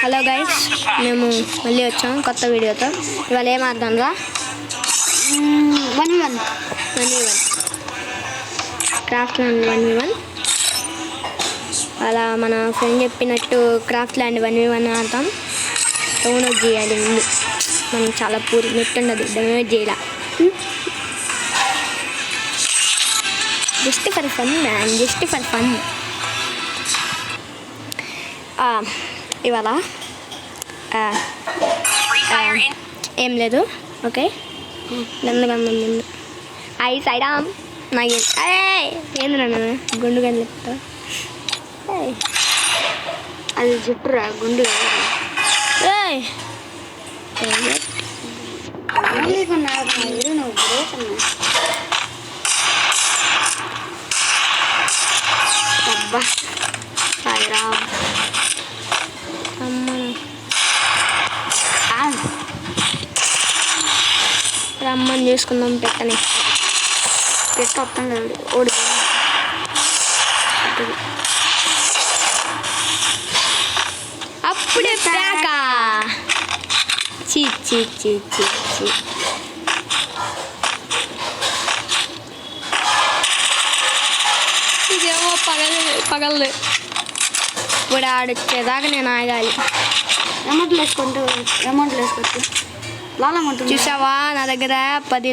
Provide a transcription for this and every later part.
Hello guys, మేము మళ్ళీ వచ్చాం కొత్త వీడియోతో. ఇవాళ ఏం ఆడదాంరా? 1v1 craft land 1v1. అలా మన ఫ్రెండ్ చెప్పినట్టు క్రాఫ్ట్ ల్యాండ్ 1v1 ఆడతాం. డౌన్లోడ్ చేయాలి ముందు. మనం చాలా పూరి నెట్ ఉండదు, డౌన్లోడ్ చేయాల. Just for fun man, just for fun. ఇవాళ ఏం లేదు. ఓకే, ముందు అయి సైడా నా ఏంద్రా గుండు కానీ చెప్తా. అది చెప్పురా గుండు అబ్బా సాయిరా రమ్మని చేసుకుందాం. పెట్టని వస్తాను ఓడి అప్పుడే ప్యాకా. చీ చీ చీ చీ చీ ఇదేమో పగలదు. ఇప్పుడు ఆడొచ్చేదాకా నేను ఆగాలి. అమౌంట్లు వేసుకోవచ్చు. చూసావా నా దగ్గర 10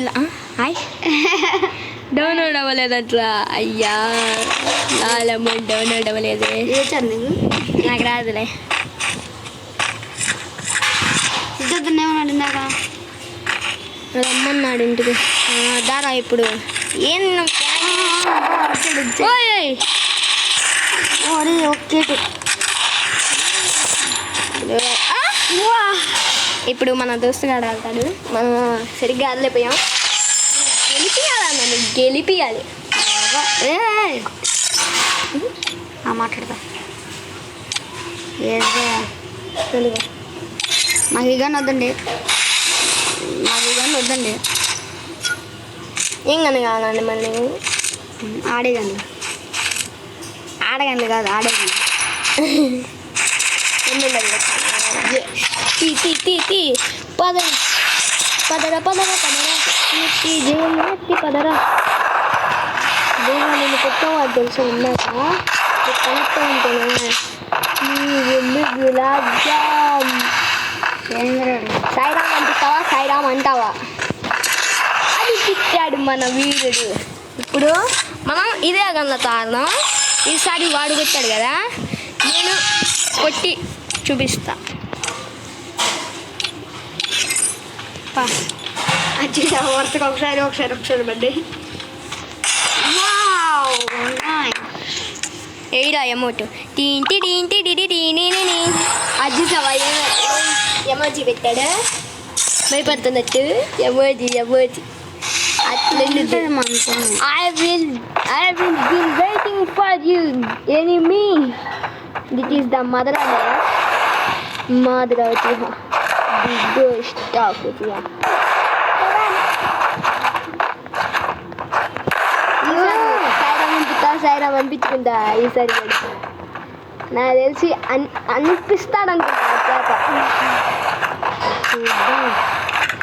డౌన్లోడ్ అవ్వలేదు అట్లా. అయ్యా లాల్ అమౌంట్ డౌన్లోడ్ అవ్వలేదు. నాకు రాదులే. సిద్ధార్థ్ ఇందాక రమ్మన్నాడు ఇంటికి. దారా ఇప్పుడు ఏం ఇప్పుడు మన దోస్తుగాడు ఆడతాడు. మనం సరిగ్గా ఆడలేకపోయాం. గెలిపియాలి. మాట్లాడతా మాకు ఈ గన్ వద్దండి. ఏం గన్ను కావాలండి మళ్ళీ? ఆడేగండి కాదు, ఆడేగండి. పదరా నేను కొట్టవా తెలుసు. ఉన్నాక కనెక్ట్ ఉంటాను. గులాబ్ జామ్ సాయిరామ్ అంటావా? అది తిట్టాడు మన వీరుడు. ఇప్పుడు మనం ఇదే గన్ల తారణం. ఈసారి వాడు కొట్టాడు కదా, నేను కొట్టి చూపిస్తా. వరుసగా ఒకసారి బడ్డే. ఏడా ఎమోట్ అజ్జుసావా? ఎమోజీ పెట్టాడు భయపడుతున్నట్టు. ఎమోజీ అట్లా. I will be waiting for you, enemy. This is the mother of the ghost of India. సాయిరా పంపించుకుంటా ఈసారి. నాకు తెలిసి అనిపిస్తాడు అనుకుంటా.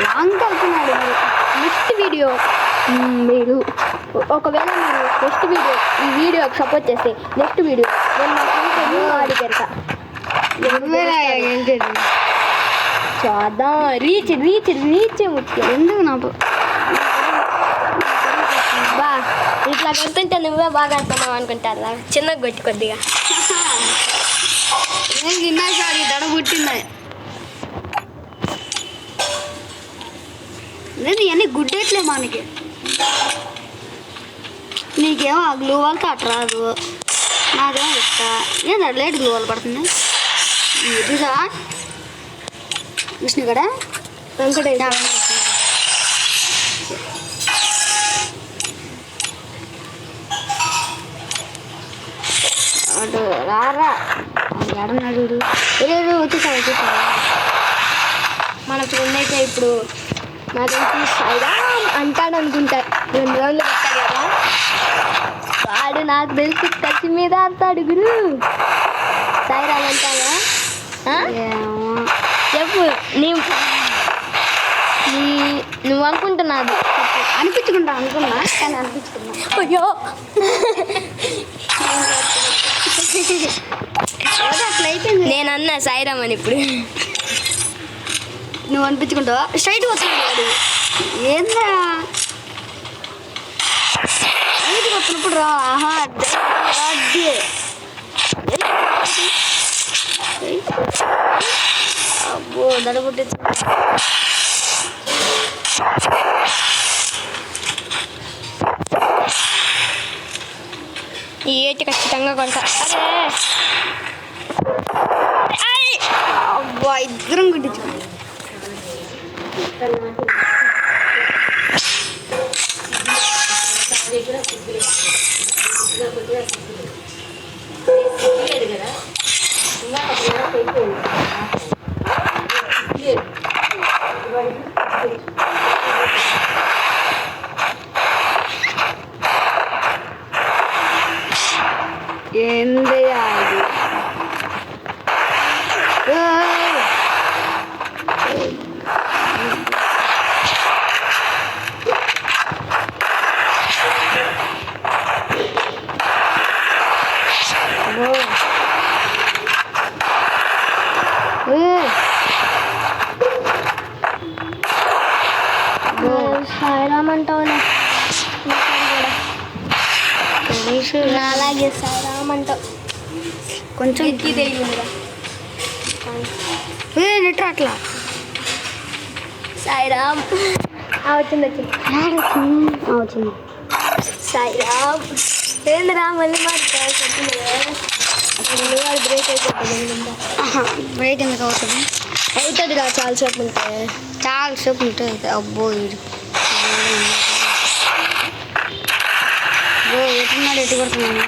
లాంగ్ అవుతున్నాడు. నెక్స్ట్ వీడియో మీరు ఒకవేళ నెక్స్ట్ వీడియో ఈ వీడియోకి సపోర్ట్ చేస్తే నెక్స్ట్ వీడియో నేను మా ఫ్రెండ్స్ ఆడి పెడతా. చూద్దాం. రీచ్ ముఖ్యం. ఎందుకు నాకు ఇట్లా కొడుతుంటే నువ్వే బాగా ఆడుతున్నావు అనుకుంటారా? చిన్నగా కొట్టి కొద్దిగా దడ పుట్టింది. ఇవన్నీ గుడ్డేట్లే మనకి. నీకేమో ఆ గ్లూ వాల్తో అట్ట రాదు, నాకేమో ఇస్తా. ఏం లేట్ గ్లూ వాల్ పడుతుంది. ఇదిగా విష్ణు కూడా రారా ఎడన్నాడు. వచ్చేసాడు. మన ఫ్రెండ్ అయితే ఇప్పుడు నాకు తెలిసి సాయిరామ్ అంటాడు అనుకుంటా. 2 రౌండ్లు పెట్టాడు కదా వాడు. నాకు తెలిసి కచ్చి మీద ఆడతాడు గురు. సాయిరామ్ అంటావా? నువ్వు అనుకుంటున్నాది అనిపించుకుంటా అనుకున్నా కానీ అనిపించుకున్నా. అయ్యో అట్లా అయిపోయింది. నేను అన్నా సాయిరామ్ అని ఇప్పుడు నువ్వు అనిపించుకుంటావా? స్ట్రైట్ వస్తున్నాడు ఏందా స్ట్రైట్గా వస్తున్నప్పుడు రా. ఆహా అదే అబ్బో దడబుట్టి ఈ ఏటి ఖచ్చితంగా కొడతా. అరే అబ్బా ఇద్దరం గుడ్డించు. ఏంది అది? సాయిరామ్ అంటావు అలాగే సాయిరామ్ అంటావు. కొంచెం తెలియదురా నెట్రా అట్లా సాయిరామ్ వచ్చింది వచ్చింది. సాయిరామ్ ఏందిరా మళ్ళీ మాట్లాడుతుంది బ్రేక్ అయిపోతుంది. బ్రేక్ ఎందుకు అవుతుంది? అవుతుంది రా చాలా సేపు ఉంటే. చాలా సేపు ఉంటుంది. అబ్బో ఎట్టున్నాడు ఎట్టు కొడుతున్నాను.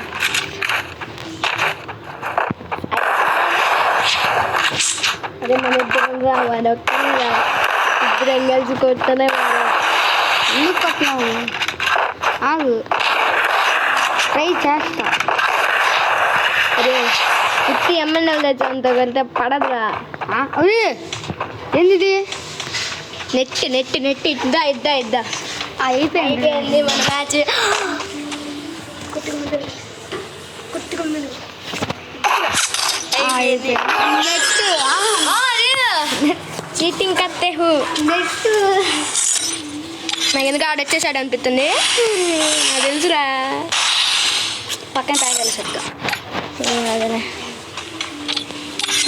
అదే మన ఇద్దరం రావాలి ఇద్దరం కలిసి కొట్టనే ఎందుకు కొట్టినావు? ఆగు ట్రై చేస్తా. అరే ఉత్తి ఎమ్మెల్యేలు తెచ్చంత కొడితే పడదురా. అరే ఏంది నెట్టి నెట్టి నెట్టి ఇద్దా ఇద్దా ఇద్దా అయిపోయింది మన మ్యాచ్. చీటింగ్ కత్తే నెక్స్ట్ నాకు ఎందుకు ఆడ వచ్చేసాడు అనిపిస్తుంది. నాకు తెలుసురా పక్కన తాగాలి సరిగ్గా. అదే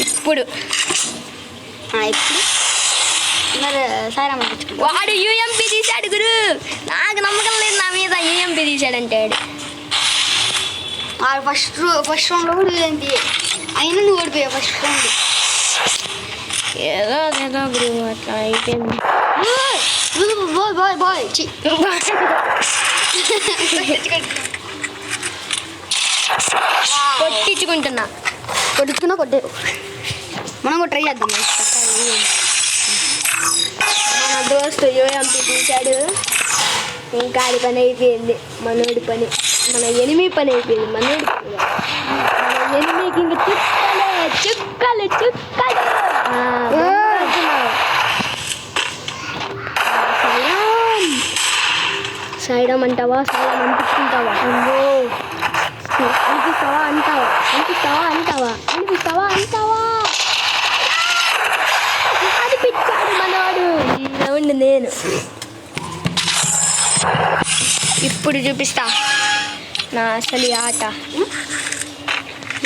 ఇప్పుడు ఇప్పుడు మరి సాయిరామ్ అనిపించుకుంటా. వాడు యూఎంపీ తీశాడు గురు. నాకు నమ్మకం లేదు నా మీద యూఎంపీ తీశాడంటే. ఫస్ట్ రౌండ్లో కూడా ఏంటి అయినా నువ్వు ఓడిపోయావు ఫస్ట్ రౌండ్. ఏదో ఏదో గురు అట్లా అయిపోయింది. బాయ్ బాయ్ కొట్టించుకుంటున్నా కొట్టే మనం కూడా ట్రై చేద్దాం. మన దోస్తు యూఎంపీ తీశాడు. ఇంకా ఆడి పని అయిపోయింది. మనోడి పని మన ఎనిమి పని అయిపోయింది. మనోడి పని మన ఎనిమికి ఇంక చుక్కలే చుక్కలు చుక్కలు. సాయిరామ్ అంటావా? సాయిరామ్ అనిపించుకుంటావా? అనిపిస్తావా అంటావా? అనిపిస్తావా అంటావా? అనిపిస్తావా అంటావా? అనిపించాడు మనవాడు. ఈ రౌండ్ నేను ఇప్పుడు చూపిస్తా నా అసలు ఆట.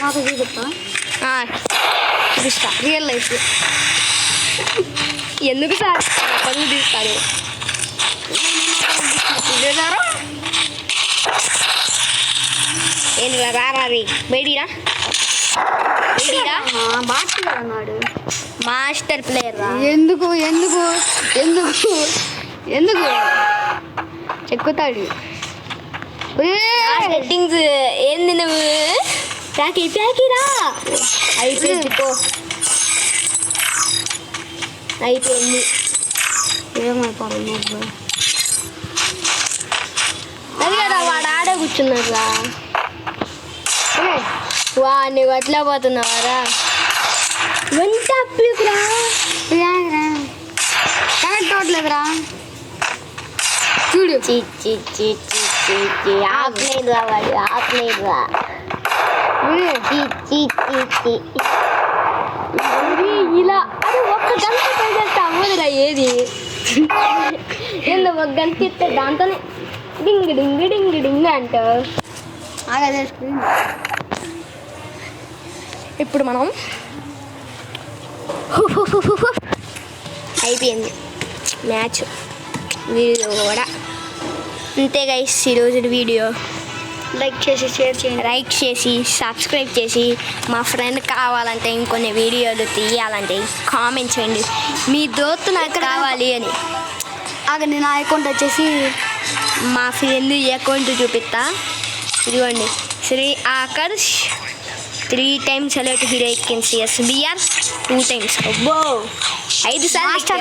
నాకు చూపిస్తా చూపిస్తా రియల్ లైఫ్. ఎందుకు సార్ పరుగు తీస్తాడు. ఏంటి రారీ బయటిరా బయటిరా. అన్నాడు మాస్టర్ ప్లేయర్ రా. ఎందుకు ఎందుకు ఎందుకు ఎందుకు చెక్కుతాడు. సెట్టింగ్స్ ఏంది నువ్వు ప్యాకీరా అయిపోయింది. అయిపోయింది. ఏమైపోవాలి అది కదా వాడు ఆడే కూర్చున్నాడు రా. వా నువ్వు అట్లా పోతున్నావారా? వంట అప్పులుకురా చి చి చి చి చి చి ఆపలేదు వాడు ఆపలేదు చి చి చి చి ఇలా అది ఒక్క గంట పెడితే అవ్వదురా ఏది ఏందో ఒక గంట ఇస్తే దాంతోనే డింగ్ డింగ్ డింగ్ డింగ్ అంటావు. ఆగదే స్క్రీన్. ఇప్పుడు మనం అయిపోయింది మ్యాచ్ వీడియో కూడా. అంతే గైస్ ఈరోజు వీడియో. లైక్ చేసి షేర్ చేయండి. లైక్ చేసి సబ్స్క్రైబ్ చేసి మా ఫ్రెండ్ కావాలంటే ఇంకొన్ని వీడియోలు తీయాలంటే కామెంట్ చేయండి. మీ దోస్తు నాకు కావాలి అని. ఆగండి, నా అకౌంట్ వచ్చేసి మా ఫ్రెండ్ అకౌంట్ చూపిస్తా. ఇదిగోండి Shri Akarsh 3 times select hero can see SBR 2 times. అబ్బో 5 సార్లు